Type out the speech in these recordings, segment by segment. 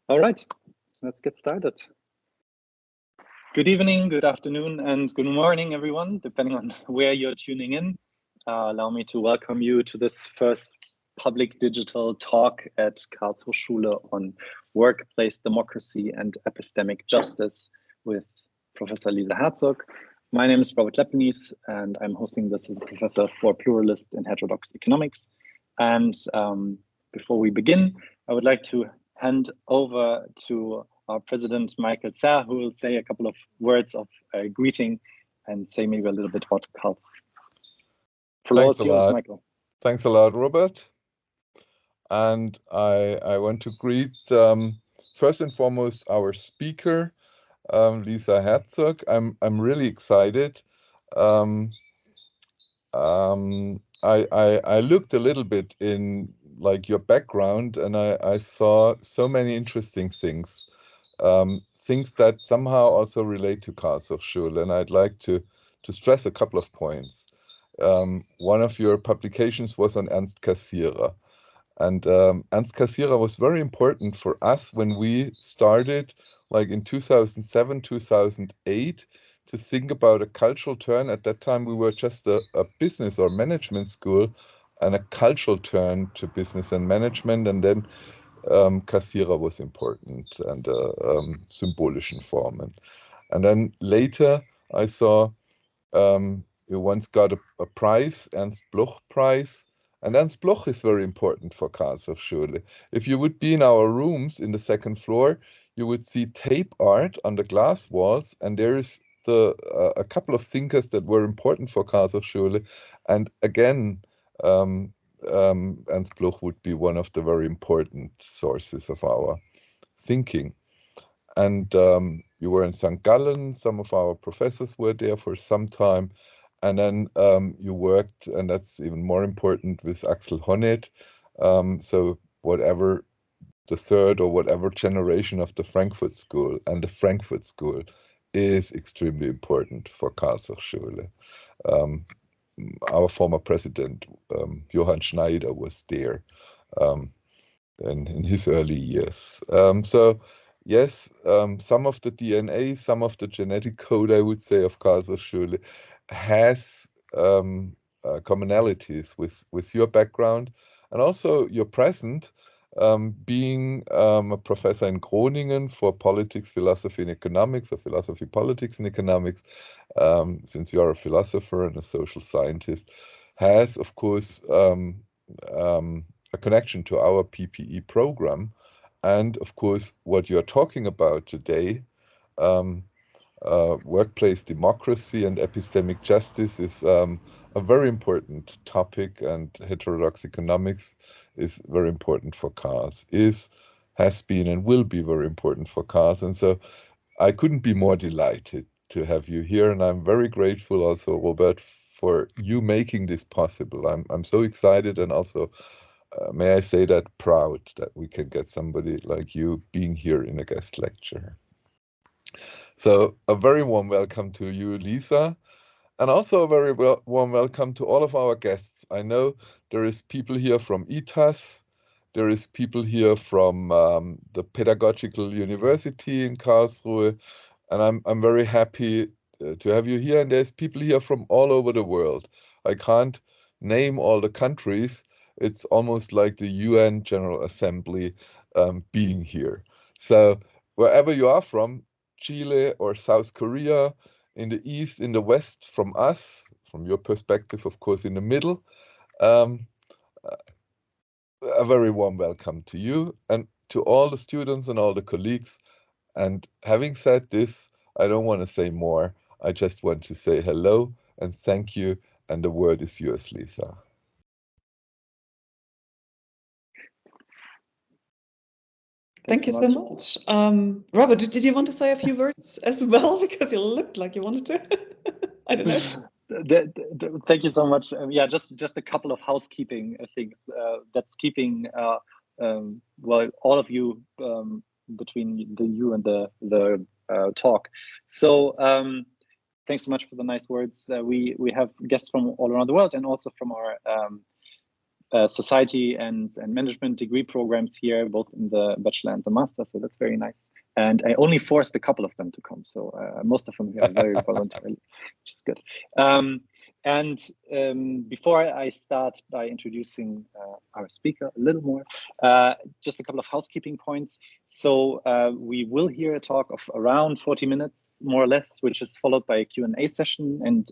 All right, let's get started. Good evening, good afternoon, and good morning, everyone, depending on where you're tuning in. Allow me to welcome you to this first public digital talk at Karlshochschule on workplace democracy and epistemic justice with Professor Lisa Herzog. My name is Prof. Lepenies, and I'm hosting this as a professor for Pluralist and Heterodox Economics. And before we begin, I would like to hand over to our president, Michael Zerr, who will say a couple of words of greeting and say maybe a little bit about Karls. Thanks a lot, Michael. Thanks a lot, Robert. And I want to greet, first and foremost, our speaker, Lisa Herzog. I'm really excited. I looked a little bit in like your background, and I saw so many interesting things, things that somehow also relate to Karlshochschule, and I'd like to stress a couple of points. One of your publications was on Ernst Cassirer, and Ernst Cassirer was very important for us when we started, like in 2007, 2008, to think about a cultural turn. At that time, we were just a business or management school, and a cultural turn to business and management. And then Cassirer was important and symbolischen Formen. And then later, I saw you once got a prize, Ernst Bloch Prize. And Ernst Bloch is very important for Karlshochschule. If you would be in our rooms in the second floor, you would see tape art on the glass walls, and there is a couple of thinkers that were important for Karlshochschule. And again, Ernst Bloch would be one of the very important sources of our thinking. And you were in St. Gallen. Some of our professors were there for some time. And then you worked, and that's even more important, with Axel Honneth. So whatever the third or whatever generation of the Frankfurt School, and the Frankfurt School is extremely important for Karlshochschule. Our former president, Johann Schneider, was there in his early years. So yes, some of the DNA, some of the genetic code, I would say, of Karlshochschule has commonalities with your background, and also your present, being a professor in Groningen for politics, philosophy, and economics, or philosophy, politics, and economics, since you are a philosopher and a social scientist, has, of course, a connection to our PPE program. And of course, what you're talking about today, workplace democracy and epistemic justice, is a very important topic, and heterodox economics is very important for Karls, has been and will be very important for Karls. And so I couldn't be more delighted to have you here, and I'm very grateful also, Robert, for you making this possible. I'm so excited, and also, may I say that, proud that we can get somebody like you being here in a guest lecture. So a very warm welcome to you, Lisa, and also a very warm welcome to all of our guests. I know there is people here from ETAS, there is people here from the Pedagogical University in Karlsruhe, and I'm very happy to have you here. And there's people here from all over the world. I can't name all the countries. It's almost like the UN General Assembly being here. So wherever you are from, Chile or South Korea, in the east, in the west, from us, from your perspective, of course, in the middle, a very warm welcome to you and to all the students and all the colleagues. And having said this, I don't want to say more. I just want to say hello and thank you. And the word is yours, Lisa. Thank you so much. Robert, did you want to say a few words as well? Because you looked like you wanted to. I don't know. Thank you so much. Yeah, just a couple of housekeeping things that's keeping well, all of you between you and the talk. So thanks so much for the nice words. We have guests from all around the world, and also from our society and management degree programs here, both in the bachelor and the master. So that's very nice. And I only forced a couple of them to come. So most of them here are very voluntarily, which is good. Before I start by introducing our speaker a little more, just a couple of housekeeping points. So we will hear a talk of around 40 minutes, more or less, which is followed by a Q&A session. And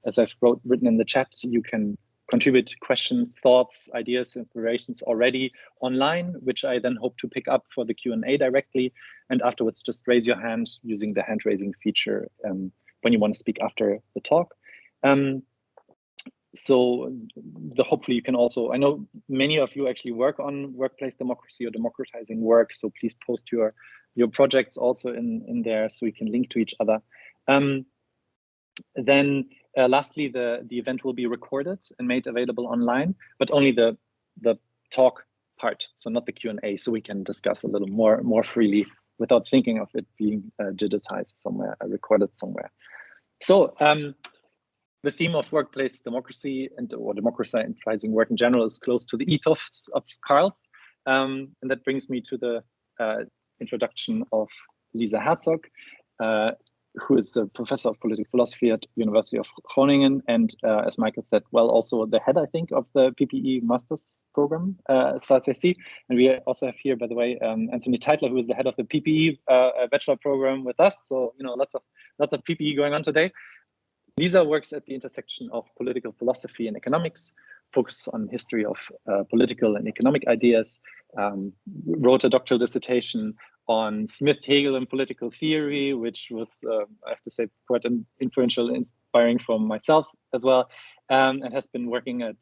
as I've written in the chat, you can contribute questions, thoughts, ideas, inspirations already online, which I then hope to pick up for the Q&A directly. And afterwards, just raise your hand using the hand raising feature when you want to speak after the talk. Hopefully you can also, I know many of you actually work on workplace democracy or democratizing work, so please post your projects also in there so we can link to each other. Lastly, the event will be recorded and made available online, but only the talk part, so not the Q&A, so we can discuss a little more freely without thinking of it being digitized somewhere, recorded somewhere. So the theme of workplace democracy or democratizing work in general is close to the ethos of Karl's, and that brings me to the introduction of Lisa Herzog, who is a professor of political philosophy at University of Groningen, and as Michael said, also the head, I think, of the PPE master's program, as far as I see. And we also have here, by the way, Anthony Teitler, who is the head of the PPE bachelor program with us. So lots of PPE going on today. Lisa works at the intersection of political philosophy and economics, focuses on history of political and economic ideas, wrote a doctoral dissertation on Smith, Hegel, and political theory, which was, I have to say, quite influential, inspiring for myself as well, and has been working at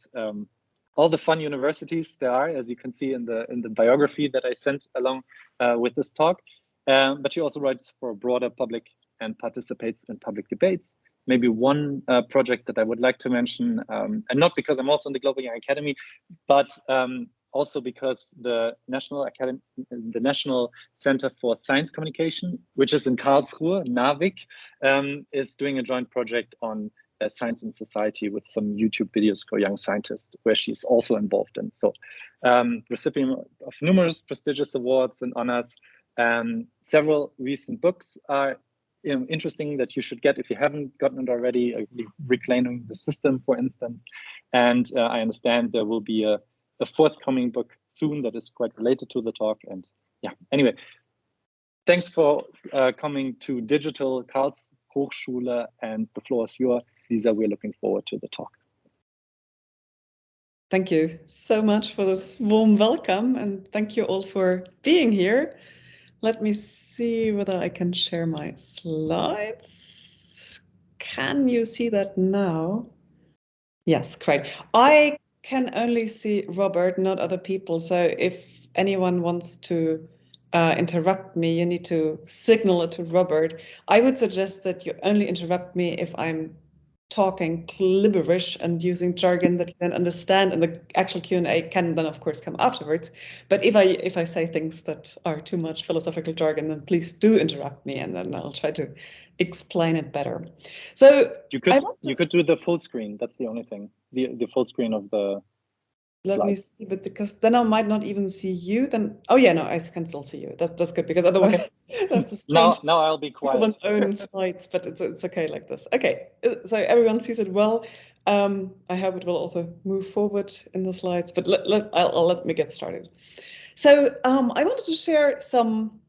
all the fun universities there are, as you can see in the biography that I sent along with this talk. But she also writes for a broader public and participates in public debates. Maybe one project that I would like to mention, and not because I'm also in the Global Young Academy, but also because the National Center for Science Communication, which is in Karlsruhe, NAVIC, is doing a joint project on science and society with some YouTube videos for young scientists, where she's also involved in. So recipient of numerous prestigious awards and honors. Several recent books are interesting that you should get if you haven't gotten it already, Reclaiming the System, for instance. And I understand there will be a forthcoming book soon that is quite related to the talk. And yeah, anyway, thanks for coming to Digital Karlshochschule, and the floor is yours. Lisa, we're looking forward to the talk. Thank you so much for this warm welcome, and thank you all for being here. Let me see whether I can share my slides. Can you see that now? Yes, great. I can only see Robert, not other people. So if anyone wants to interrupt me, you need to signal it to Robert. I would suggest that you only interrupt me if I'm talking clibberish and using jargon that you don't understand, and the actual Q&A can then of course come afterwards. But if I say things that are too much philosophical jargon, then please do interrupt me, and then I'll try to explain it better. So you could do the full screen. That's the only thing. The full screen of the Let slides. me see, but because then I might not even see you. Then I can still see you. That's good, because otherwise that's the strange. Now I'll be quiet. One's own slides, but it's okay like this. Okay, so everyone sees it well. I hope it will also move forward in the slides. But let me get started. So I wanted to share some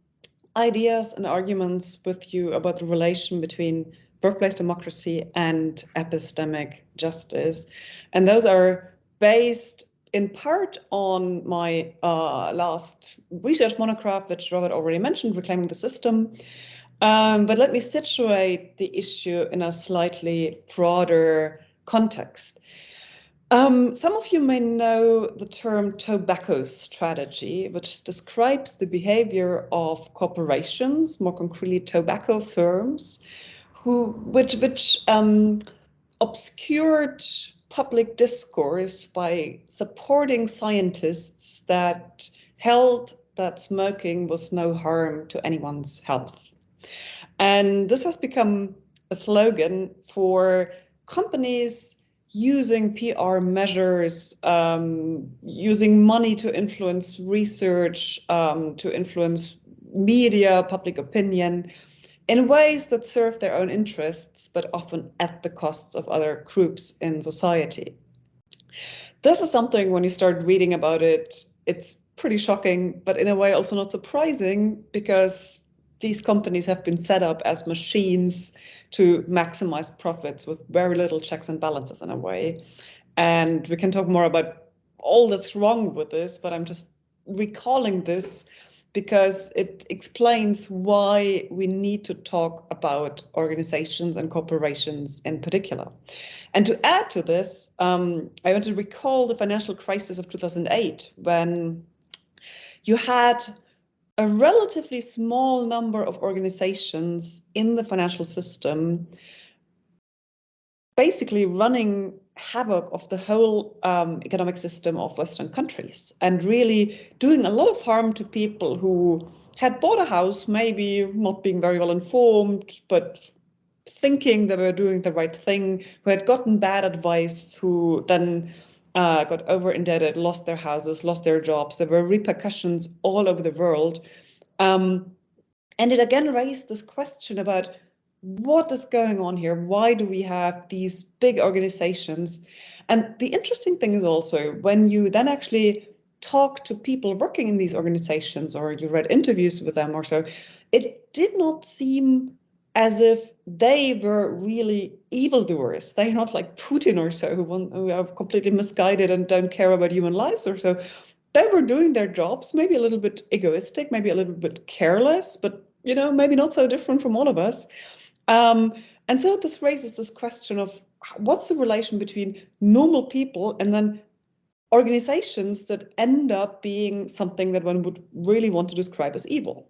ideas and arguments with you about the relation between workplace democracy and epistemic justice, and those are based in part on my last research monograph, which Robert already mentioned, Reclaiming the System. But let me situate the issue in a slightly broader context. Some of you may know the term tobacco strategy, which describes the behavior of corporations, more concretely tobacco firms, which obscured public discourse by supporting scientists that held that smoking was no harm to anyone's health. And this has become a slogan for companies using PR measures, using money to influence research, to influence media, public opinion, in ways that serve their own interests, but often at the costs of other groups in society. This is something, when you start reading about it, it's pretty shocking, but in a way also not surprising, because these companies have been set up as machines to maximize profits with very little checks and balances in a way. And we can talk more about all that's wrong with this, but I'm just recalling this because it explains why we need to talk about organizations and corporations in particular. And to add to this, I want to recall the financial crisis of 2008, when you had a relatively small number of organizations in the financial system basically running havoc of the whole economic system of Western countries, and really doing a lot of harm to people who had bought a house, maybe not being very well informed, but thinking they were doing the right thing, who had gotten bad advice, who then got over indebted, lost their houses, lost their jobs. There were repercussions all over the world. And it again raised this question about what is going on here? Why do we have these big organizations? And the interesting thing is also, when you then actually talk to people working in these organizations, or you read interviews with them or so, it did not seem as if they were really evildoers. They're not like Putin or so, who are completely misguided and don't care about human lives or so. They were doing their jobs, maybe a little bit egoistic, maybe a little bit careless, but maybe not so different from all of us. And so this raises this question of what's the relation between normal people and then organizations that end up being something that one would really want to describe as evil.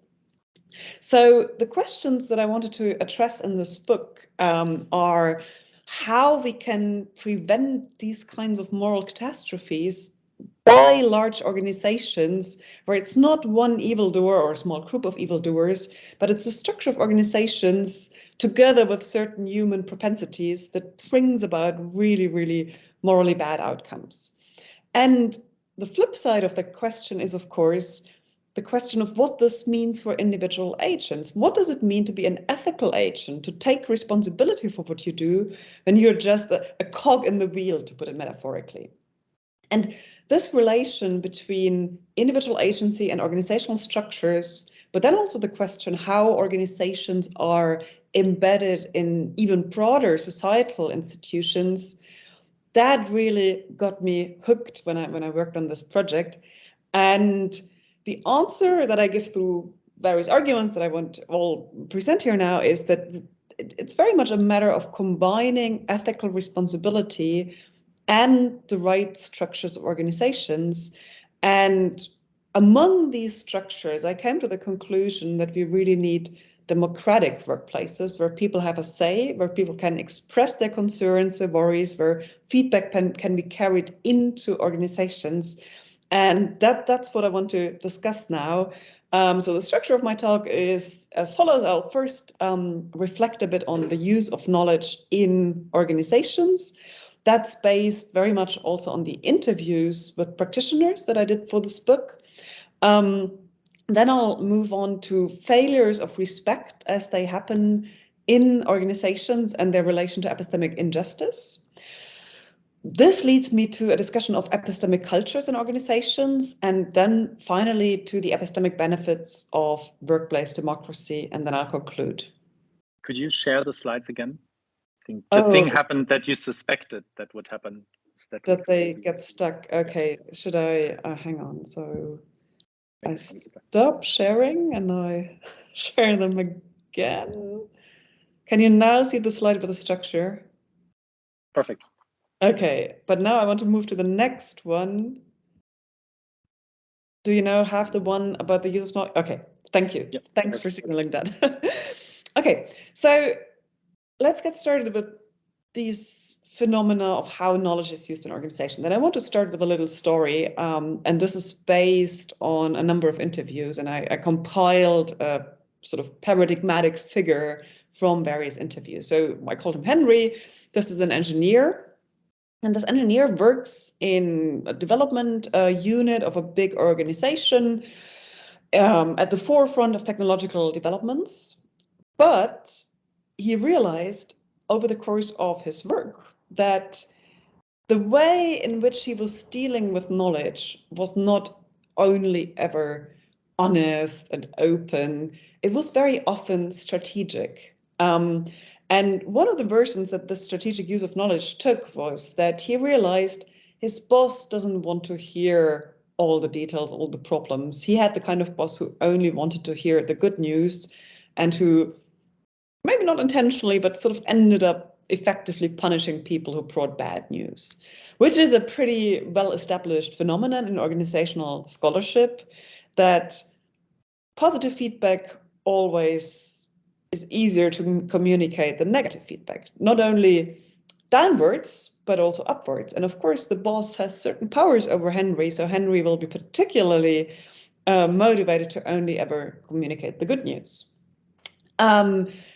So the questions that I wanted to address in this book are how we can prevent these kinds of moral catastrophes by large organizations, where it's not one evildoer or a small group of evildoers, but it's the structure of organizations together with certain human propensities that brings about really, really morally bad outcomes. And the flip side of that question is, of course, the question of what this means for individual agents. What does it mean to be an ethical agent, to take responsibility for what you do when you're just a cog in the wheel, to put it metaphorically? And this relation between individual agency and organizational structures, but then also the question how organizations are embedded in even broader societal institutions, that really got me hooked when I worked on this project. And the answer that I give through various arguments that I won't all present here now is that it's very much a matter of combining ethical responsibility and the right structures of organizations. And among these structures, I came to the conclusion that we really need democratic workplaces where people have a say, where people can express their concerns, their worries, where feedback can be carried into organizations. And that's what I want to discuss now. So the structure of my talk is as follows. I'll first reflect a bit on the use of knowledge in organizations. That's based very much also on the interviews with practitioners that I did for this book. Then I'll move on to failures of respect as they happen in organizations and their relation to epistemic injustice. This leads me to a discussion of epistemic cultures in organizations, and then finally to the epistemic benefits of workplace democracy, and then I'll conclude. Could you share the slides again? I think the thing happened that you suspected that would happen. That they get stuck. Okay, should I, hang on, so I stop sharing and I share them again. Can you now see the slide with the structure? Perfect. Okay, but now I want to move to the next one. Do you now have the one about the use of knowledge? Okay, thank you. Yep. Thanks for signaling that. Okay, so let's get started with these phenomena of how knowledge is used in organizations. And I want to start with a little story, and this is based on a number of interviews, and I compiled a sort of paradigmatic figure from various interviews. So I called him Henry. This is an engineer And this engineer works in a development unit of a big organization at the forefront of technological developments. But he realized over the course of his work that the way in which he was dealing with knowledge was not only ever honest and open, it was very often strategic. And one of the versions that the strategic use of knowledge took was that he realized his boss doesn't want to hear all the details, all the problems. He had the kind of boss who only wanted to hear the good news and who, maybe not intentionally, but sort of ended up effectively punishing people who brought bad news, which is a pretty well-established phenomenon in organizational scholarship, that positive feedback always is easier to communicate than negative feedback, not only downwards, but also upwards. And of course, the boss has certain powers over Henry, so Henry will be particularly motivated to only ever communicate the good news.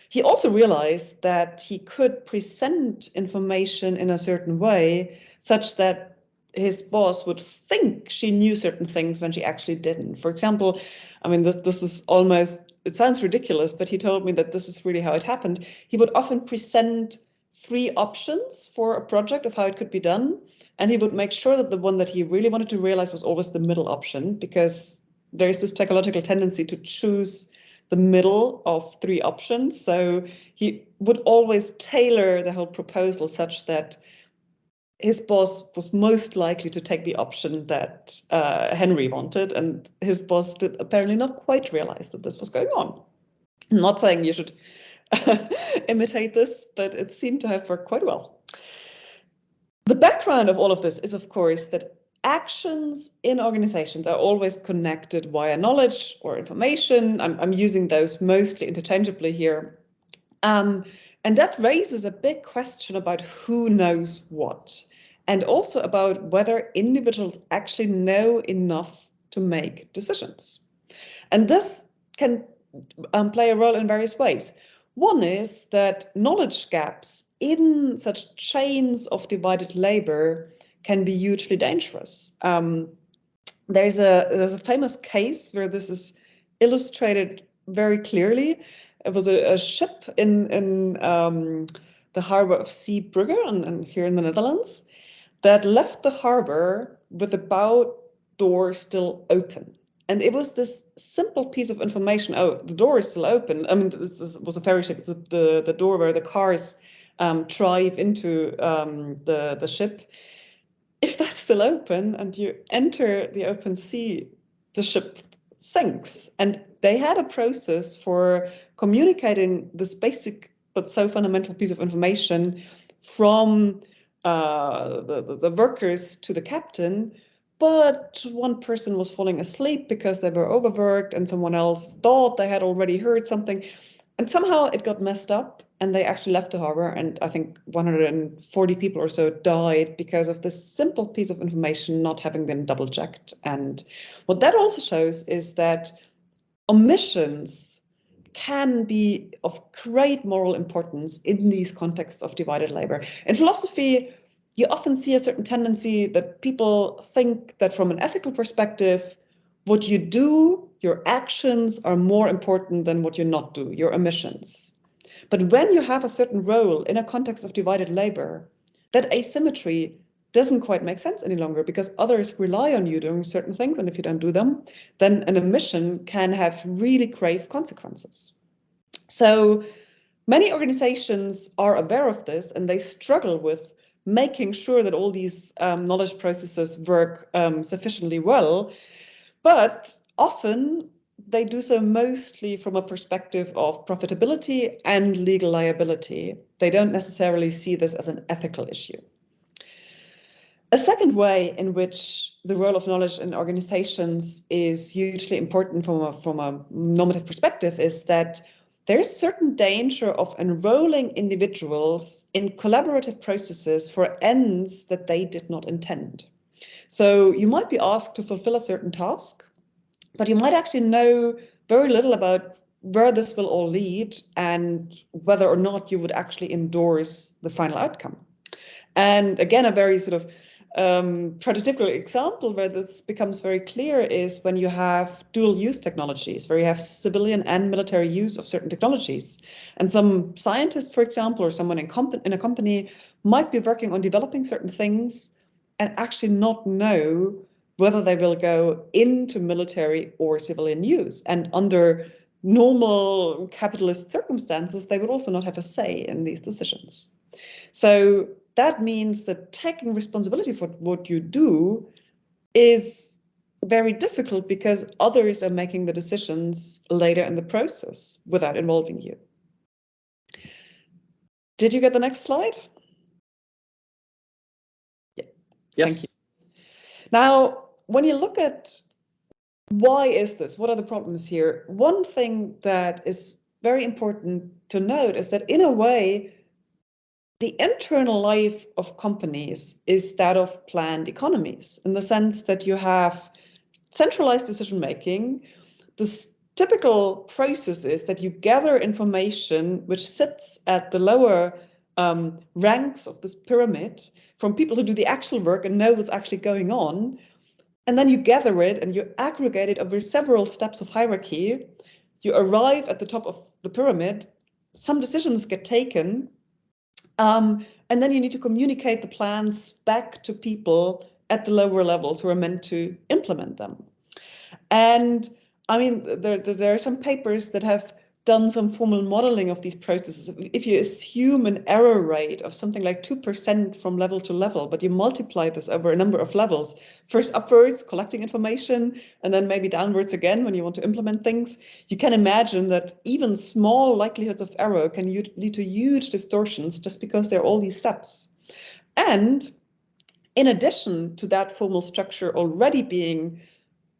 He also realized that he could present information in a certain way such that his boss would think she knew certain things when she actually didn't. For example, I mean, this is almost, it sounds ridiculous, but he told me that this is really how it happened. He would often present 3 options for a project of how it could be done, and he would make sure that the one that he really wanted to realize was always the middle option, because there is this psychological tendency to choose the middle of 3 options. So he would always tailor the whole proposal such that his boss was most likely to take the option that Henry wanted, and his boss did apparently not quite realize that this was going on. I'm not saying you should imitate this, but it seemed to have worked quite well. The background of all of this is, of course, that actions in organizations are always connected via knowledge or information. I'm using those mostly interchangeably here. And that raises a big question about who knows what, and also about whether individuals actually know enough to make decisions. And this can play a role in various ways. One is that knowledge gaps in such chains of divided labor can be hugely dangerous. There's a famous case where this is illustrated very clearly. It was a ship in the harbor of Zeebrugge and here in the Netherlands that left the harbor with the bow door still open. And it was this simple piece of information. Oh, the door is still open. I mean, this was a ferry ship. It's the door where the cars drive into the ship. If that's still open and you enter the open sea, the ship sinks. And they had a process for communicating this basic but so fundamental piece of information from the workers to the captain. But one person was falling asleep because they were overworked, and someone else thought they had already heard something. And somehow it got messed up, and they actually left the harbor, and I think 140 people or so died because of this simple piece of information not having been double checked. And what that also shows is that omissions can be of great moral importance in these contexts of divided labor. In philosophy, you often see a certain tendency that people think that from an ethical perspective, what you do, your actions are more important than what you not do, your omissions. But when you have a certain role in a context of divided labor, that asymmetry doesn't quite make sense any longer, because others rely on you doing certain things, and if you don't do them, then an omission can have really grave consequences. So many organizations are aware of this, and they struggle with making sure that all these knowledge processes work sufficiently well. But often they do so mostly from a perspective of profitability and legal liability. They don't necessarily see this as an ethical issue. A second way in which the role of knowledge in organizations is hugely important from a normative perspective is that there is certain danger of enrolling individuals in collaborative processes for ends that they did not intend. So you might be asked to fulfill a certain task, but you might actually know very little about where this will all lead and whether or not you would actually endorse the final outcome. And again, a very sort of prototypical example where this becomes very clear is when you have dual use technologies, where you have civilian and military use of certain technologies. And some scientist, for example, or someone in a company might be working on developing certain things and actually not know whether they will go into military or civilian use. And under normal capitalist circumstances, they would also not have a say in these decisions. So that means that taking responsibility for what you do is very difficult because others are making the decisions later in the process without involving you. Did you get the next slide? Yeah. Yes. Thank you. Now, when you look at why is this? What are the problems here? One thing that is very important to note is that in a way, the internal life of companies is that of planned economies, in the sense that you have centralized decision making. The typical process is that you gather information which sits at the lower ranks of this pyramid from people who do the actual work and know what's actually going on. And then you gather it and you aggregate it over several steps of hierarchy. You arrive at the top of the pyramid. Some decisions get taken. And then you need to communicate the plans back to people at the lower levels who are meant to implement them. And I mean, there are some papers that have done some formal modeling of these processes. If you assume an error rate of something like 2% from level to level, but you multiply this over a number of levels, first upwards, collecting information, and then maybe downwards again when you want to implement things, you can imagine that even small likelihoods of error can lead to huge distortions just because there are all these steps. And in addition to that formal structure already being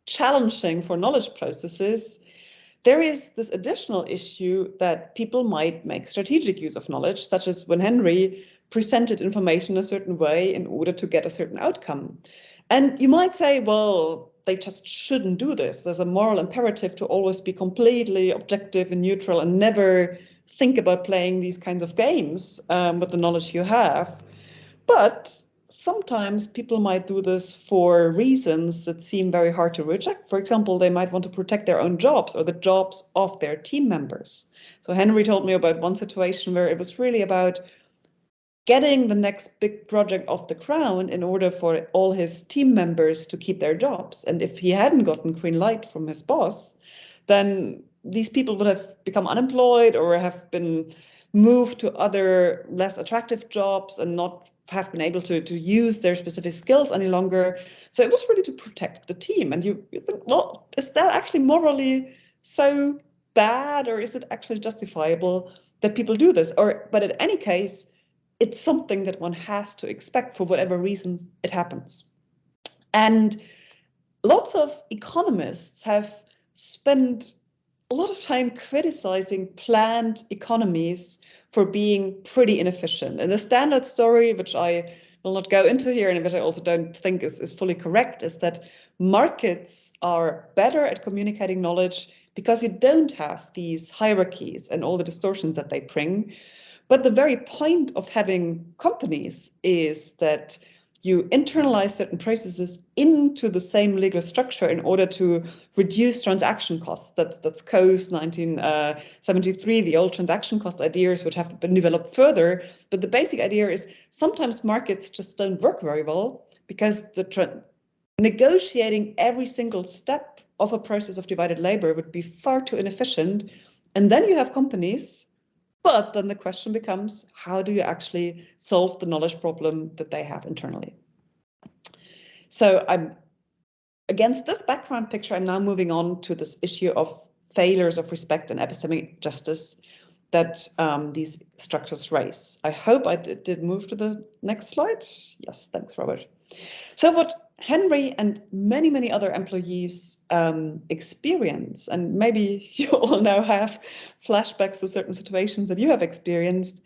challenging for knowledge processes, there is this additional issue that people might make strategic use of knowledge, such as when Henry presented information a certain way in order to get a certain outcome. And you might say, well, they just shouldn't do this. There's a moral imperative to always be completely objective and neutral and never think about playing these kinds of games with the knowledge you have. But sometimes people might do this for reasons that seem very hard to reject. For example, they might want to protect their own jobs or the jobs of their team members. So Henry told me about one situation where it was really about getting the next big project off the ground in order for all his team members to keep their jobs. And if he hadn't gotten green light from his boss, then these people would have become unemployed or have been moved to other less attractive jobs and not have been able to use their specific skills any longer. So it was really to protect the team. And you think, well, is that actually morally so bad, or is it actually justifiable that people do this? But in any case, it's something that one has to expect for whatever reasons it happens. And lots of economists have spent a lot of time criticizing planned economies for being pretty inefficient. And the standard story, which I will not go into here and which I also don't think is fully correct, is that markets are better at communicating knowledge because you don't have these hierarchies and all the distortions that they bring. But the very point of having companies is that you internalize certain processes into the same legal structure in order to reduce transaction costs. That's Coase 1973, the old transaction cost ideas, which have been developed further. But the basic idea is sometimes markets just don't work very well because negotiating every single step of a process of divided labor would be far too inefficient. And then you have companies. But then the question becomes, how do you actually solve the knowledge problem that they have internally? So against this background picture, I'm now moving on to this issue of failures of respect and epistemic justice that these structures raise. I hope I did move to the next slide. Yes, thanks, Robert. So what Henry and many, many other employees experience, and maybe you all now have flashbacks to certain situations that you have experienced,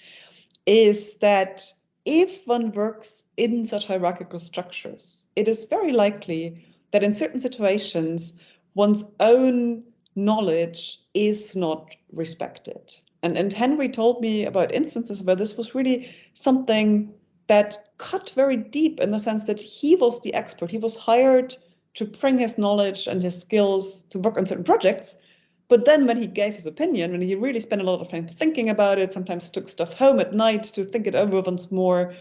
is that if one works in such hierarchical structures, it is very likely that in certain situations, one's own knowledge is not respected. And Henry told me about instances where this was really something that cut very deep in the sense that he was the expert. He was hired to bring his knowledge and his skills to work on certain projects. But then when he gave his opinion, when he really spent a lot of time thinking about it, sometimes took stuff home at night to think it over once more,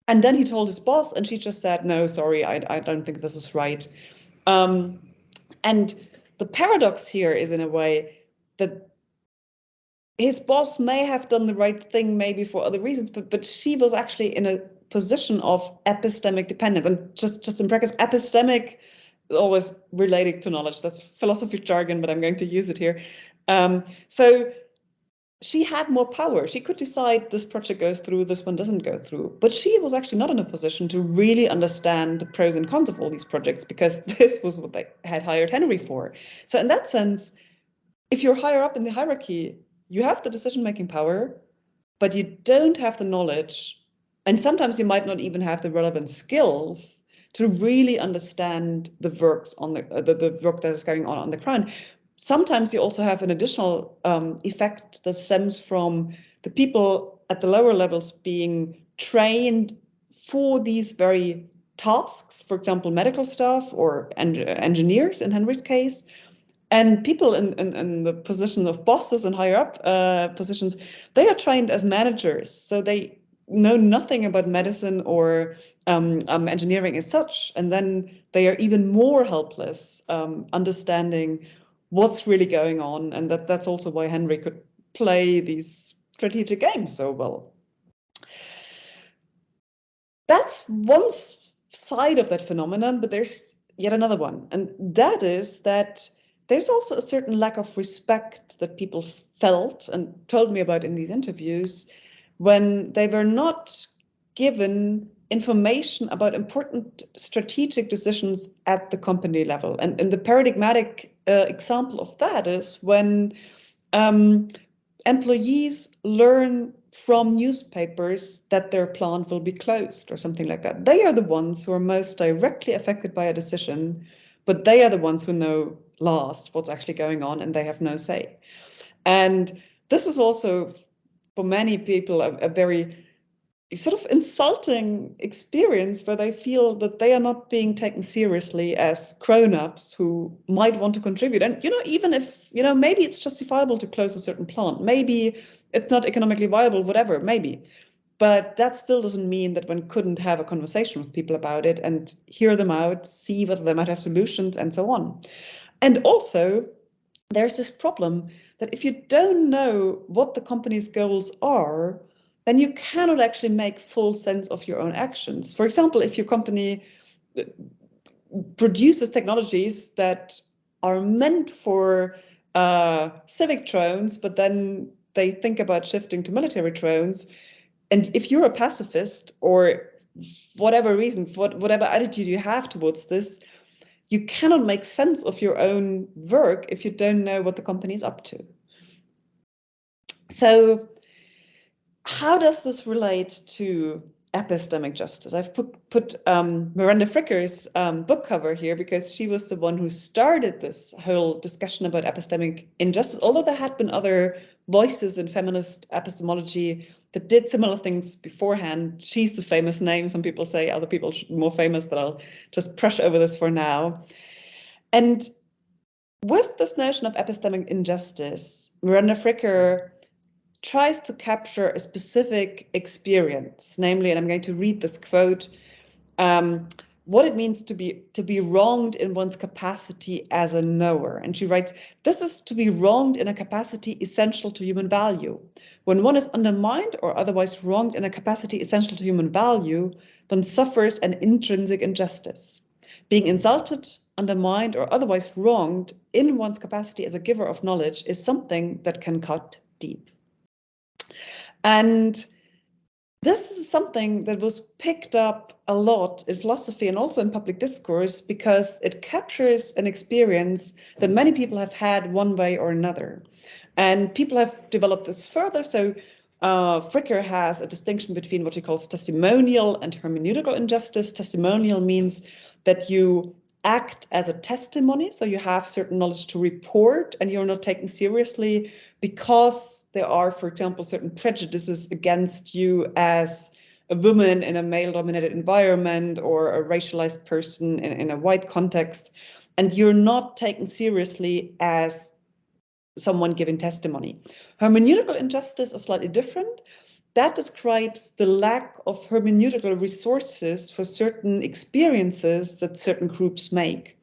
and then he told his boss, and she just said, no, sorry, I don't think this is right. And the paradox here is, in a way, that his boss may have done the right thing maybe for other reasons, but she was actually in a position of epistemic dependence. And just in brackets, epistemic, always related to knowledge. That's philosophy jargon, but I'm going to use it here. So she had more power. She could decide this project goes through, this one doesn't go through. But she was actually not in a position to really understand the pros and cons of all these projects, because this was what they had hired Henry for. So in that sense, if you're higher up in the hierarchy, you have the decision-making power, but you don't have the knowledge, and sometimes you might not even have the relevant skills to really understand the works on the work that is going on the ground. Sometimes you also have an additional effect that stems from the people at the lower levels being trained for these very tasks, for example, medical staff or engineers in Henry's case. And people in the position of bosses and higher up positions, they are trained as managers. So they know nothing about medicine or engineering as such. And then they are even more helpless understanding what's really going on. And that's also why Henry could play these strategic games so well. That's one side of that phenomenon, but there's yet another one. And that is that there's also a certain lack of respect that people felt and told me about in these interviews when they were not given information about important strategic decisions at the company level. And the paradigmatic example of that is when employees learn from newspapers that their plant will be closed or something like that. They are the ones who are most directly affected by a decision, but they are the ones who know last what's actually going on, and they have no say. And this is also, for many people, a very sort of insulting experience where they feel that they are not being taken seriously as grown-ups who might want to contribute. And, even if, maybe it's justifiable to close a certain plant, maybe it's not economically viable, whatever, maybe. But that still doesn't mean that one couldn't have a conversation with people about it and hear them out, see whether they might have solutions, and so on. And also, there's this problem that if you don't know what the company's goals are, then you cannot actually make full sense of your own actions. For example, if your company produces technologies that are meant for civic drones, but then they think about shifting to military drones, and if you're a pacifist or whatever reason, whatever attitude you have towards this, you cannot make sense of your own work if you don't know what the company is up to. So how does this relate to epistemic justice? I've put Miranda Fricker's book cover here because she was the one who started this whole discussion about epistemic injustice, although there had been other voices in feminist epistemology that did similar things beforehand. She's the famous name. Some people say other people should be more famous, but I'll just brush over this for now. And with this notion of epistemic injustice, Miranda Fricker tries to capture a specific experience, namely, and I'm going to read this quote, what it means to be wronged in one's capacity as a knower. And she writes, this is to be wronged in a capacity essential to human value. When one is undermined or otherwise wronged in a capacity essential to human value, one suffers an intrinsic injustice. Being insulted, undermined, or otherwise wronged in one's capacity as a giver of knowledge is something that can cut deep. And this is something that was picked up a lot in philosophy and also in public discourse because it captures an experience that many people have had one way or another. And people have developed this further. So Fricker has a distinction between what he calls testimonial and hermeneutical injustice. Testimonial means that you act as a testimony, so you have certain knowledge to report and you're not taken seriously because there are, for example, certain prejudices against you as a woman in a male-dominated environment or a racialized person in a white context, and you're not taken seriously as someone giving testimony. Hermeneutical injustice is slightly different. That describes the lack of hermeneutical resources for certain experiences that certain groups make.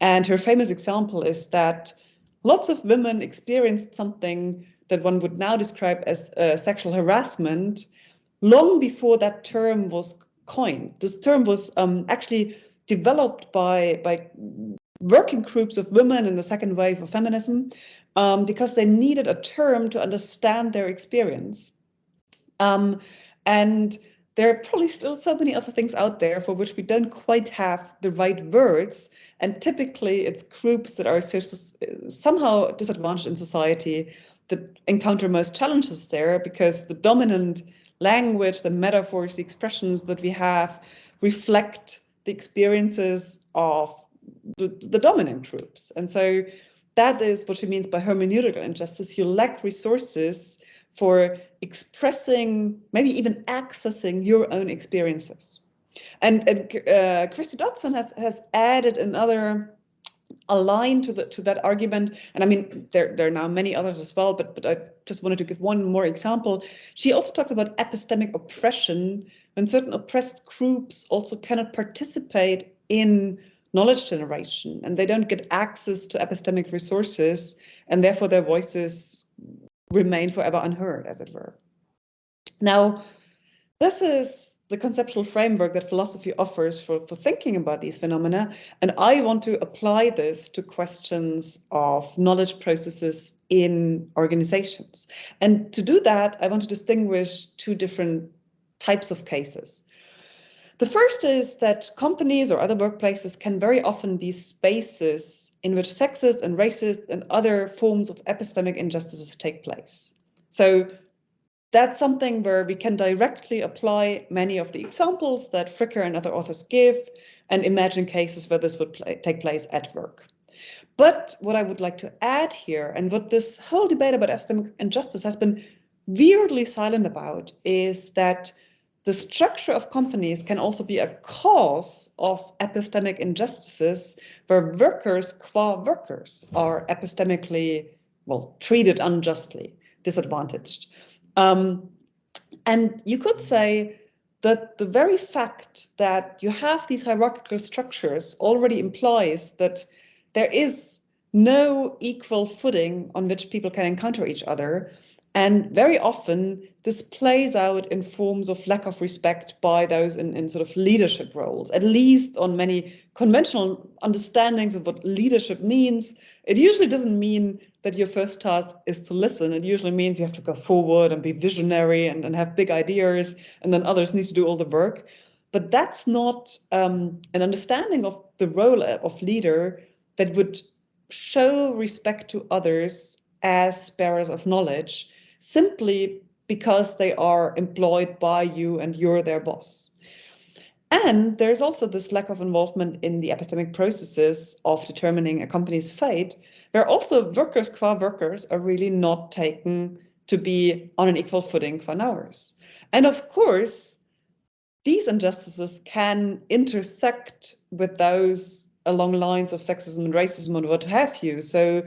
And her famous example is that lots of women experienced something that one would now describe as sexual harassment long before that term was coined. This term was actually developed by working groups of women in the second wave of feminism because they needed a term to understand their experience. And there are probably still so many other things out there for which we don't quite have the right words. And typically it's groups that are somehow disadvantaged in society that encounter most challenges there, because the dominant language, the metaphors, the expressions that we have reflect the experiences of the dominant groups. And so that is what she means by hermeneutical injustice. You lack resources for expressing, maybe even accessing your own experiences. And Christy Dodson has added another a line to that argument, and I mean there are now many others as well, but I just wanted to give one more example. She also talks about epistemic oppression, when certain oppressed groups also cannot participate in knowledge generation, and they don't get access to epistemic resources, and therefore their voices remain forever unheard, as it were. Now, this is the conceptual framework that philosophy offers for thinking about these phenomena, and I want to apply this to questions of knowledge processes in organizations. And to do that, I want to distinguish two different types of cases. The first is that companies or other workplaces can very often be spaces in which sexist and racist and other forms of epistemic injustices take place. So that's something where we can directly apply many of the examples that Fricker and other authors give and imagine cases where this would take place at work. But what I would like to add here, and what this whole debate about epistemic injustice has been weirdly silent about, is that the structure of companies can also be a cause of epistemic injustices where workers qua workers are epistemically, well, treated unjustly, disadvantaged. And you could say that the very fact that you have these hierarchical structures already implies that there is no equal footing on which people can encounter each other. And very often this plays out in forms of lack of respect by those in sort of leadership roles, at least on many conventional understandings of what leadership means. It usually doesn't mean that your first task is to listen. It usually means you have to go forward and be visionary and have big ideas, and then others need to do all the work. But that's not an understanding of the role of leader that would show respect to others as bearers of knowledge, simply because they are employed by you and you're their boss. And there's also this lack of involvement in the epistemic processes of determining a company's fate, where also workers qua workers are really not taken to be on an equal footing qua hours. And of course, these injustices can intersect with those along lines of sexism and racism and what have you. So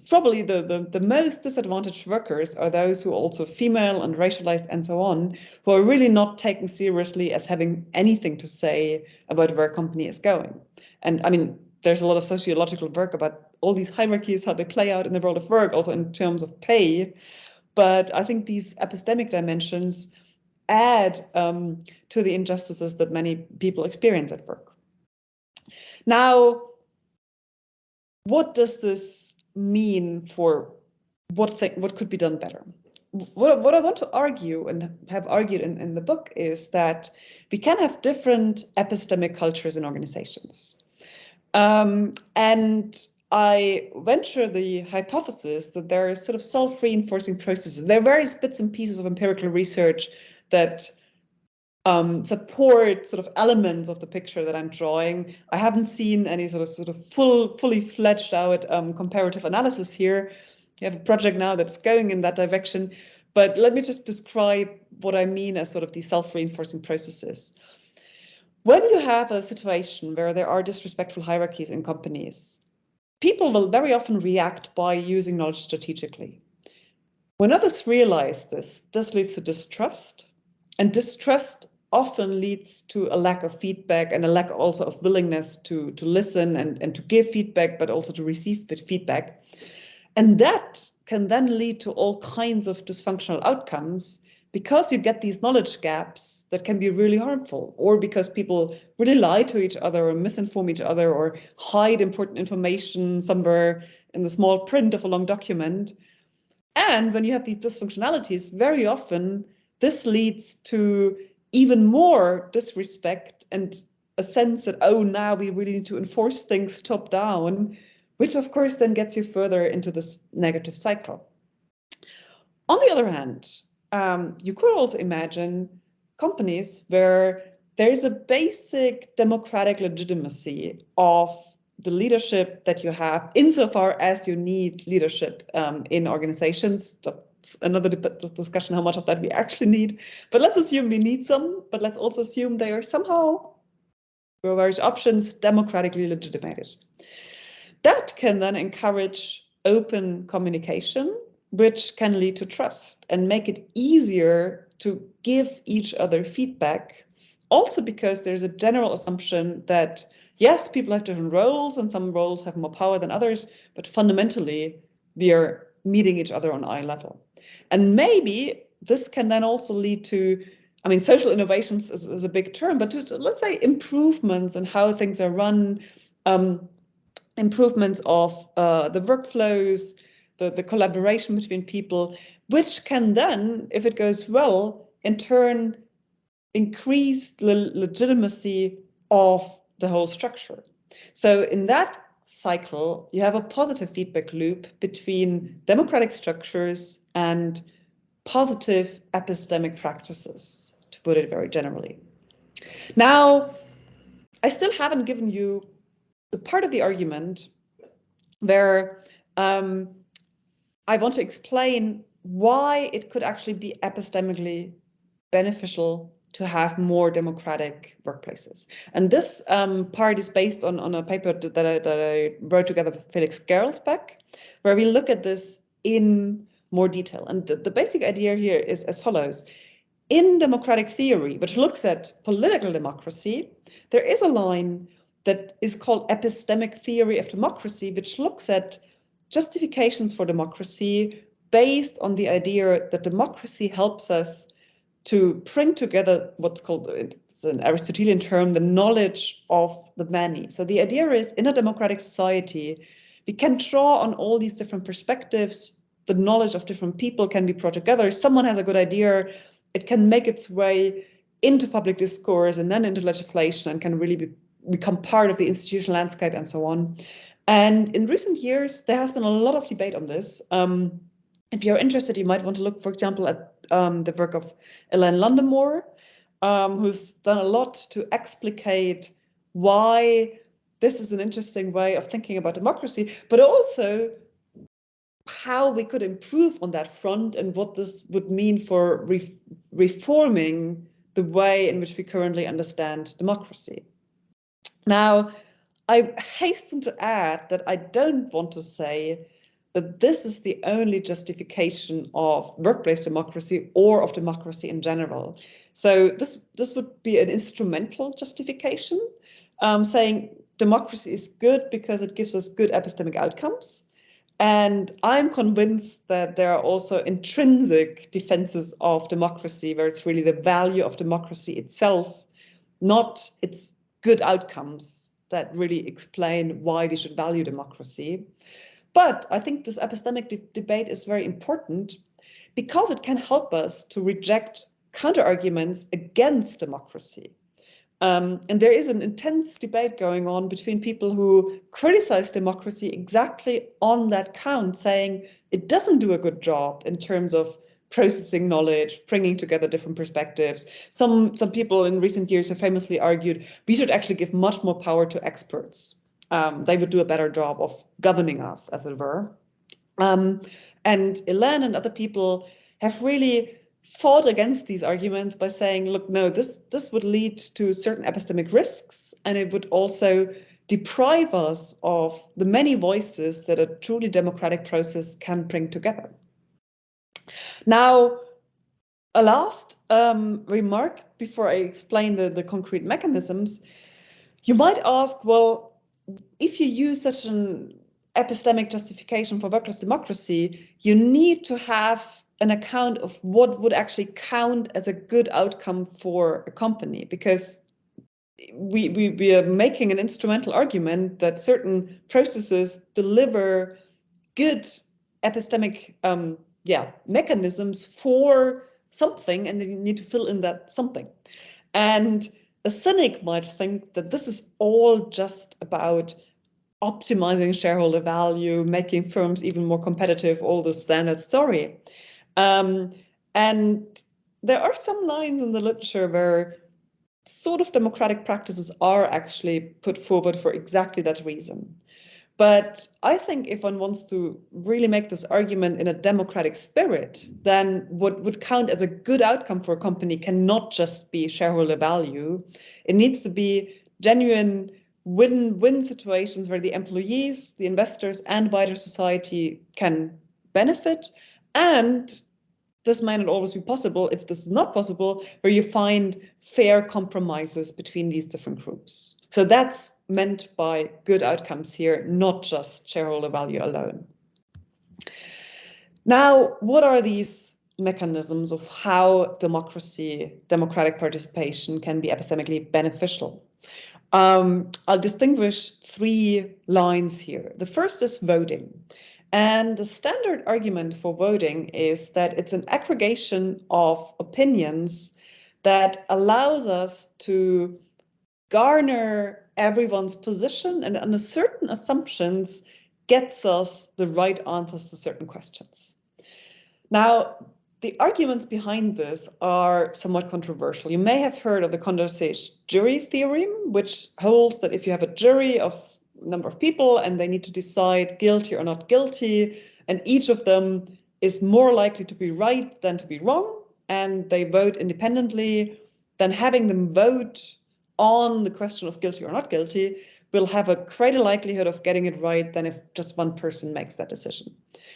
probably the most disadvantaged workers are those who are also female and racialized and so on, who are really not taken seriously as having anything to say about where a company is going. And I mean, there's a lot of sociological work about all these hierarchies, how they play out in the world of work, also in terms of pay. But I think these epistemic dimensions add to the injustices that many people experience at work. Now, what does this mean for what could be done better? What I want to argue and have argued in the book is that we can have different epistemic cultures in organizations. And I venture the hypothesis that there are sort of self-reinforcing processes. There are various bits and pieces of empirical research that support sort of elements of the picture that I'm drawing. I haven't seen any sort of fully fledged out comparative analysis here. We have a project now that's going in that direction, But let me just describe what I mean as sort of these self-reinforcing processes. When you have a situation where there are disrespectful hierarchies in companies, people will very often react by using knowledge strategically. When others realize this leads to distrust, and distrust often leads to a lack of feedback and a lack also of willingness to listen and to give feedback, but also to receive feedback. And that can then lead to all kinds of dysfunctional outcomes because you get these knowledge gaps that can be really harmful, or because people really lie to each other or misinform each other or hide important information somewhere in the small print of a long document. And when you have these dysfunctionalities, very often this leads to even more disrespect and a sense that, oh, now we really need to enforce things top down, which of course then gets you further into this negative cycle. On the other hand, you could also imagine companies where there is a basic democratic legitimacy of the leadership that you have, insofar as you need leadership in organizations. That's another discussion how much of that we actually need. But let's assume we need some, but let's also assume they are somehow, through various options, democratically legitimated. That can then encourage open communication, which can lead to trust and make it easier to give each other feedback. Also because there's a general assumption that, yes, people have different roles and some roles have more power than others, but fundamentally we are meeting each other on eye level. And maybe this can then also lead to, I mean, social innovations is a big term, but let's say improvements in how things are run, improvements of the workflows, the collaboration between people, which can then, if it goes well, in turn increase the legitimacy of the whole structure. So in that cycle, you have a positive feedback loop between democratic structures and positive epistemic practices, to put it very generally. Now, I still haven't given you the part of the argument where I want to explain why it could actually be epistemically beneficial to have more democratic workplaces. And this part is based on a paper that I wrote together with Felix Gerlsbeck, where we look at this in more detail. And the basic idea here is as follows. In democratic theory, which looks at political democracy, there is a line that is called Epistemic Theory of Democracy, which looks at justifications for democracy based on the idea that democracy helps us to bring together what's called, it's an Aristotelian term, the knowledge of the many. So the idea is, in a democratic society, we can draw on all these different perspectives. The knowledge of different people can be brought together. Someone has a good idea, it can make its way into public discourse and then into legislation and can really become part of the institutional landscape and so on. And in recent years, there has been a lot of debate on this. If you're interested, you might want to look, for example, at the work of Elaine Londemore, who's done a lot to explicate why this is an interesting way of thinking about democracy, but also how we could improve on that front and what this would mean for reforming the way in which we currently understand democracy. Now, I hasten to add that I don't want to say that this is the only justification of workplace democracy or of democracy in general. So this would be an instrumental justification, saying democracy is good because it gives us good epistemic outcomes. And I'm convinced that there are also intrinsic defenses of democracy, where it's really the value of democracy itself, not its good outcomes, that really explain why we should value democracy. But I think this epistemic debate is very important because it can help us to reject counter-arguments against democracy. And there is an intense debate going on between people who criticize democracy exactly on that count, saying it doesn't do a good job in terms of processing knowledge, bringing together different perspectives. Some people in recent years have famously argued we should actually give much more power to experts. They would do a better job of governing us, as it were. And Elaine and other people have really fought against these arguments by saying, look, no, this would lead to certain epistemic risks, and it would also deprive us of the many voices that a truly democratic process can bring together. Now, a last remark before I explain the concrete mechanisms. You might ask, well, if you use such an epistemic justification for workless democracy, you need to have an account of what would actually count as a good outcome for a company, because we are making an instrumental argument that certain processes deliver good epistemic mechanisms for something, and then you need to fill in that something. And a cynic might think that this is all just about optimizing shareholder value, making firms even more competitive, all the standard story. And there are some lines in the literature where sort of democratic practices are actually put forward for exactly that reason. But I think if one wants to really make this argument in a democratic spirit, then what would count as a good outcome for a company cannot just be shareholder value. It needs to be genuine win-win situations where the employees, the investors, and wider society can benefit. And this might not always be possible. If this is not possible, where you find fair compromises between these different groups. So that's meant by good outcomes here, not just shareholder value alone. Now, what are these mechanisms of how democratic participation can be epistemically beneficial? I'll distinguish 3 lines here. The first is voting. And the standard argument for voting is that it's an aggregation of opinions that allows us to garner everyone's position, and under certain assumptions gets us the right answers to certain questions. Now, the arguments behind this are somewhat controversial. You may have heard of the Condorcet's jury theorem, which holds that if you have a jury of a number of people and they need to decide guilty or not guilty, and each of them is more likely to be right than to be wrong, and they vote independently, then having them vote on the question of guilty or not guilty will have a greater likelihood of getting it right than if just one person makes that decision.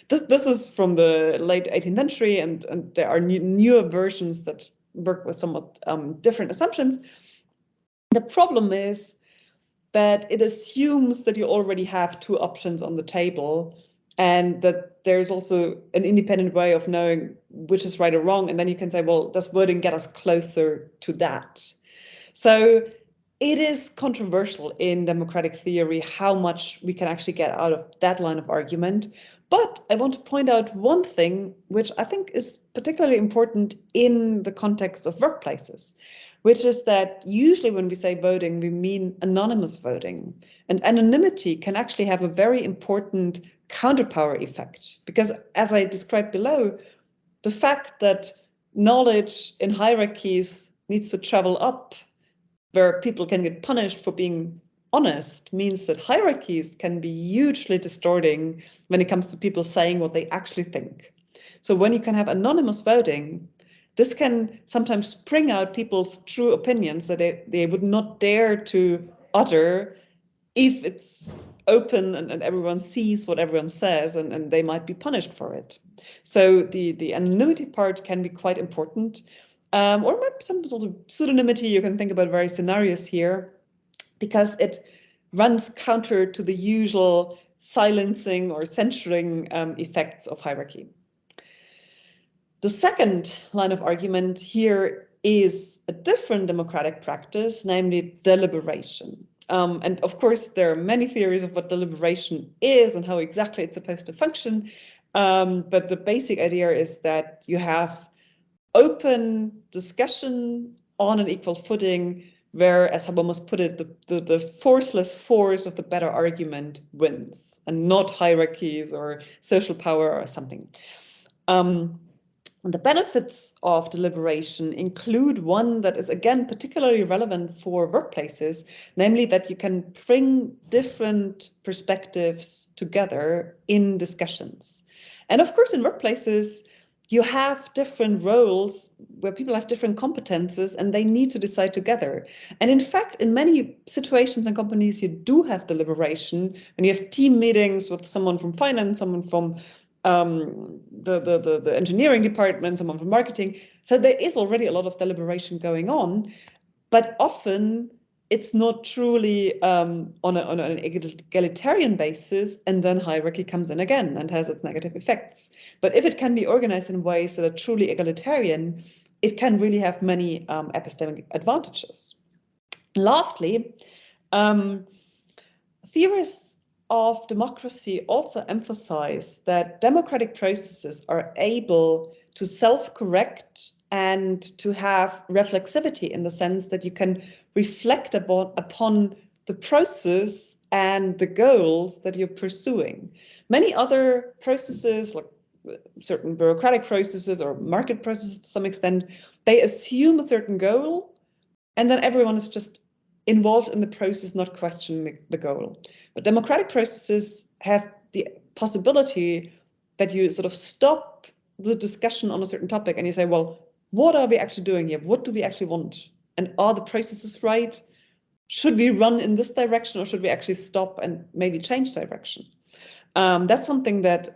This is from the late 18th century, and there are newer versions that work with somewhat different assumptions. The problem is that it assumes that you already have 2 options on the table, and that there's also an independent way of knowing which is right or wrong. And then you can say, well, does voting get us closer to that? So it is controversial in democratic theory how much we can actually get out of that line of argument. But I want to point out one thing, which I think is particularly important in the context of workplaces, which is that usually when we say voting, we mean anonymous voting. And anonymity can actually have a very important counterpower effect, because as I described below, the fact that knowledge in hierarchies needs to travel up, where people can get punished for being honest, means that hierarchies can be hugely distorting when it comes to people saying what they actually think. So when you can have anonymous voting, this can sometimes bring out people's true opinions that they would not dare to utter if it's open and everyone sees what everyone says, and they might be punished for it. So the anonymity part can be quite important. Or maybe some sort of pseudonymity. You can think about various scenarios here, because it runs counter to the usual silencing or censoring effects of hierarchy. The second line of argument here is a different democratic practice, namely deliberation. And of course, there are many theories of what deliberation is and how exactly it's supposed to function. But the basic idea is that you have open discussion on an equal footing, where, as Habermas put it, the forceless force of the better argument wins, and not hierarchies or social power or something. The benefits of deliberation include one that is, again, particularly relevant for workplaces, namely that you can bring different perspectives together in discussions. And of course, in workplaces, you have different roles where people have different competences and they need to decide together. And in fact, in many situations and companies, you do have deliberation, and you have team meetings with someone from finance, someone from the engineering department, someone from marketing. So there is already a lot of deliberation going on, but often it's not truly on an egalitarian basis, and then hierarchy comes in again and has its negative effects. But if it can be organized in ways that are truly egalitarian, it can really have many epistemic advantages. Lastly, theorists of democracy also emphasize that democratic processes are able to self-correct and to have reflexivity, in the sense that you can reflect upon the process and the goals that you're pursuing. Many other processes, like certain bureaucratic processes or market processes to some extent, they assume a certain goal, and then everyone is just involved in the process, not questioning the goal. But democratic processes have the possibility that you sort of stop the discussion on a certain topic and you say, well, what are we actually doing here? What do we actually want? And are the processes right? Should we run in this direction, or should we actually stop and maybe change direction? That's something that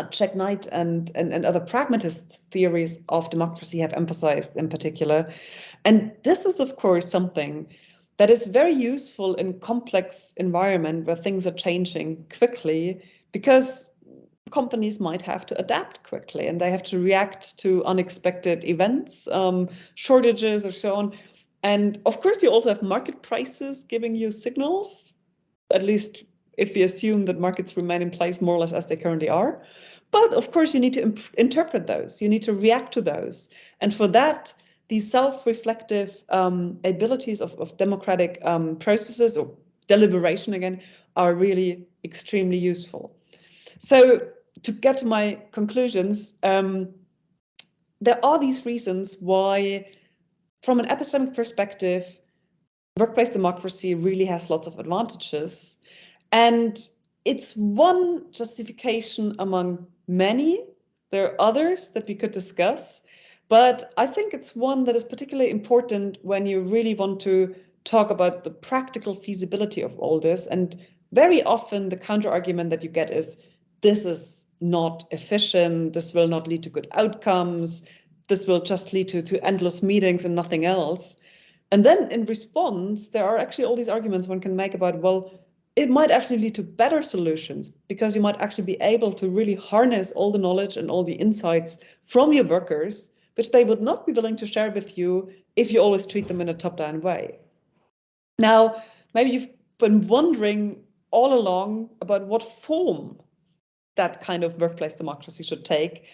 Jack Knight and other pragmatist theories of democracy have emphasized in particular. And this is, of course, something that is very useful in complex environment where things are changing quickly, because companies might have to adapt quickly and they have to react to unexpected events, shortages, or so on. And of course, you also have market prices giving you signals, at least if we assume that markets remain in place more or less as they currently are. But of course, you need to interpret those. You need to react to those. And for that, these self-reflective abilities of democratic processes, or deliberation again, are really extremely useful. So to get to my conclusions, there are these reasons why, from an epistemic perspective, workplace democracy really has lots of advantages. And it's one justification among many. There are others that we could discuss, but I think it's one that is particularly important when you really want to talk about the practical feasibility of all this. And very often the counter-argument that you get is, this is not efficient, this will not lead to good outcomes, this will just lead to endless meetings and nothing else. And then in response, there are actually all these arguments one can make about, well, it might actually lead to better solutions, because you might actually be able to really harness all the knowledge and all the insights from your workers, which they would not be willing to share with you if you always treat them in a top-down way. Now, maybe you've been wondering all along about what form that kind of workplace democracy should take.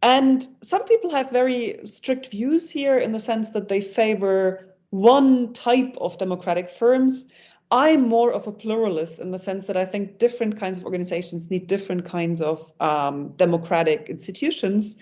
And some people have very strict views here, in the sense that they favor one type of democratic firms. I'm more of a pluralist, in the sense that I think different kinds of organizations need different kinds of democratic institutions.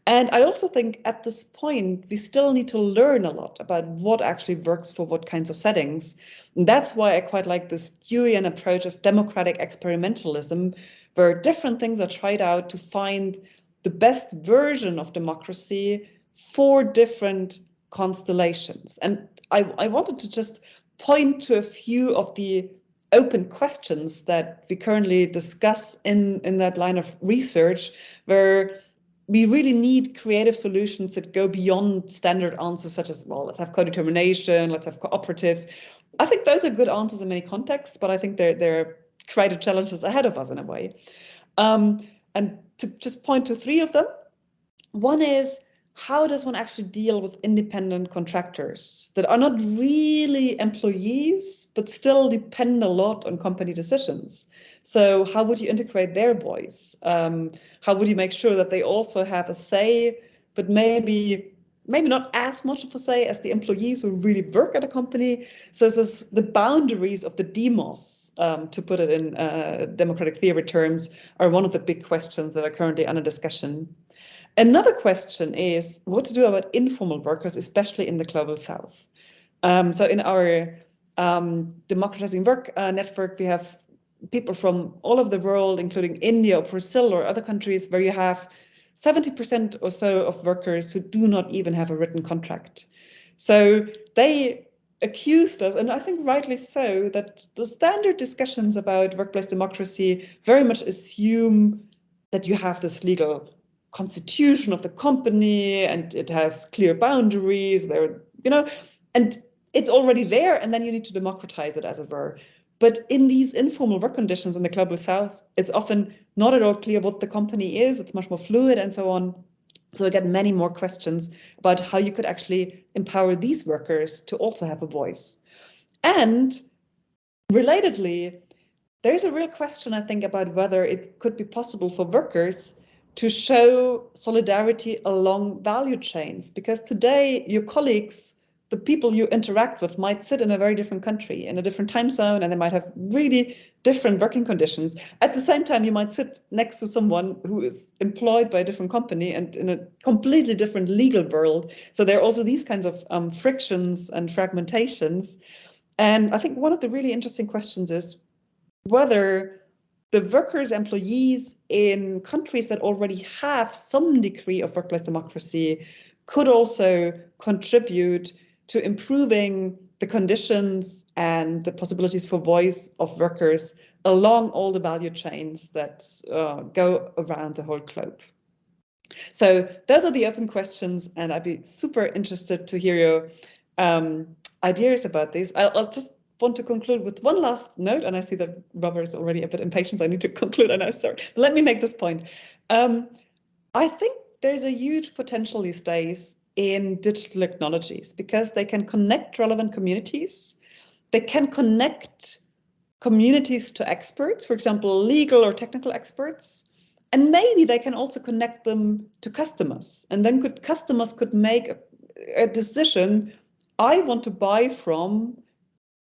And I also think at this point, we still need to learn a lot about what actually works for what kinds of settings. And that's why I quite like this Deweyan approach of democratic experimentalism, where different things are tried out to find the best version of democracy for different constellations. And I wanted to just point to a few of the open questions that we currently discuss in that line of research, where we really need creative solutions that go beyond standard answers, such as, well, let's have co-determination, let's have cooperatives. I think those are good answers in many contexts, but I think they're creative challenges ahead of us in a way. And to just point to three of them, one is, how does one actually deal with independent contractors that are not really employees, but still depend a lot on company decisions? So how would you integrate their voice? How would you make sure that they also have a say, but maybe not as much of a say as the employees who really work at a company? So the boundaries of the demos, to put it in democratic theory terms, are one of the big questions that are currently under discussion. Another question is what to do about informal workers, especially in the global south. So in our democratizing work network, we have people from all over the world, including India or Brazil or other countries, where you have 70% or so of workers who do not even have a written contract. So they accused us, and I think rightly so, that the standard discussions about workplace democracy very much assume that you have this legal constitution of the company and it has clear boundaries there, and it's already there, and then you need to democratize it, as it were. But in these informal work conditions in the global south, it's often not at all clear what the company is. It's much more fluid and so on. So I get many more questions about how you could actually empower these workers to also have a voice. And relatedly, there is a real question, I think, about whether it could be possible for workers to show solidarity along value chains, because today your colleagues, the people you interact with, might sit in a very different country, in a different time zone, and they might have really different working conditions. At the same time, you might sit next to someone who is employed by a different company and in a completely different legal world. So there are also these kinds of frictions and fragmentations. And I think one of the really interesting questions is whether the workers, employees in countries that already have some degree of workplace democracy could also contribute to improving the conditions and the possibilities for voice of workers along all the value chains that go around the whole globe. So those are the open questions, and I'd be super interested to hear your ideas about these. I'll just want to conclude with one last note, and I see that Robert is already a bit impatient, so I need to conclude, and I'm sorry. But let me make this point. I think there's a huge potential these days in digital technologies because they can connect relevant communities. They can connect communities to experts, for example, legal or technical experts. And maybe they can also connect them to customers. And then customers could make a decision, I want to buy from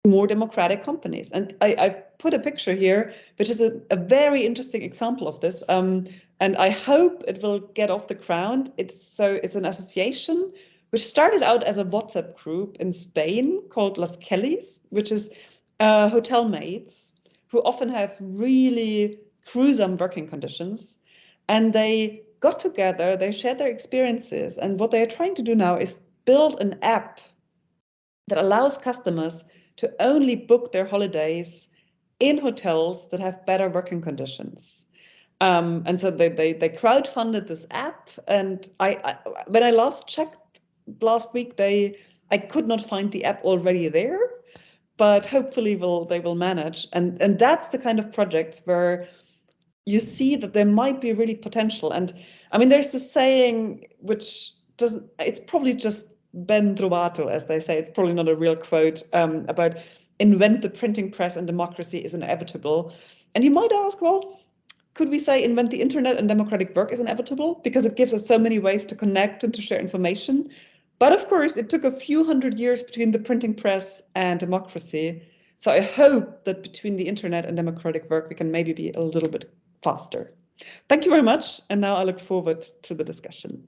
more democratic companies. And I've put a picture here, which is a very interesting example of this. And I hope it will get off the ground. It's an association which started out as a WhatsApp group in Spain called Las Kellys, which is hotel maids who often have really gruesome working conditions. And they got together, they shared their experiences. And what they are trying to do now is build an app that allows customers to only book their holidays in hotels that have better working conditions. And so they crowdfunded this app. And when I last checked last week, I could not find the app already there, but hopefully they will manage. And that's the kind of projects where you see that there might be really potential. And I mean, there's this saying which doesn't, it's probably just ben trovato, as they say. It's probably not a real quote, about invent the printing press and democracy is inevitable. And you might ask, well, could we say invent the internet and democratic work is inevitable? Because it gives us so many ways to connect and to share information. But of course, it took a few hundred years between the printing press and democracy. So I hope that between the internet and democratic work, we can maybe be a little bit faster. Thank you very much. And now I look forward to the discussion.